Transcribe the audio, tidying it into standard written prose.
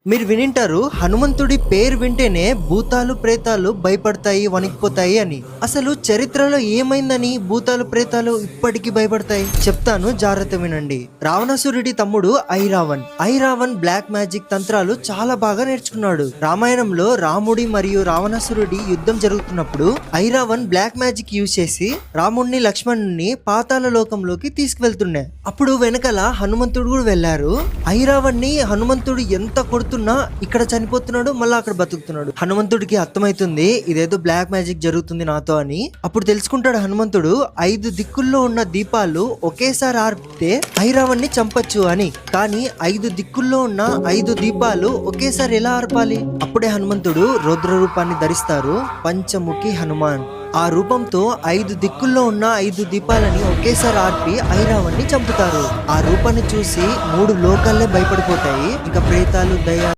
మీరు వినింటారు హనుమంతుడి పేరు వింటేనే భూతాలు ప్రేతాలు భయపడతాయి వణికిపోతాయి అని. అసలు చరిత్రలో ఏమైందని భూతాలు ప్రేతాలు ఇప్పటికీ భయపడతాయి చెప్తాను, జాగ్రత్త వినండి. రావణాసురుడి తమ్ముడు ఐరావన్ బ్లాక్ మ్యాజిక్ తంత్రాలు చాలా బాగా నేర్చుకున్నాడు. రామాయణంలో రాముడి మరియు రావణాసురుడి యుద్ధం జరుగుతున్నప్పుడు ఐరావన్ బ్లాక్ మ్యాజిక్ యూజ్ చేసి రాముడిని లక్ష్మణుని పాతాళ లోకంలోకి తీసుకువెళ్తుండే. అప్పుడు వెనకాల హనుమంతుడు కూడా వెళ్లారు. ఐరావన్ ని హనుమంతుడు ఎంత కొడుతున్నా ఇక్కడ చనిపోతున్నాడు, మళ్ళీ అక్కడ బతుకుతున్నాడు. హనుమంతుడికి అర్థమైతుంది ఇదేదో బ్లాక్ మ్యాజిక్ జరుగుతుంది నాతో అని. అప్పుడు తెలుసుకుంటాడు హనుమంతుడు 5 దిక్కుల్లో ఉన్న దీపాలు ఒకేసారి ఆర్పితే ఐరావన్ ని చంపచ్చు అని. కానీ 5 దిక్కుల్లో ఉన్న 5 దీపాలు ఒకేసారి ఎలా ఆర్పాలి? అప్పుడే హనుమంతుడు రౌద్ర రూపాన్ని ధరిస్తారు, పంచముఖి హనుమాన్. ఆ రూపంతో 5 దిక్కుల్లో ఉన్న 5 దీపాలని ఒకేసారి ఆర్పి ఐరావన్ ని చంపుతారు. ఆ రూపాన్ని చూసి 3 లోకాలే భయపడిపోతాయి. ఇంకా ప్రేతాలు, దయ్యాలు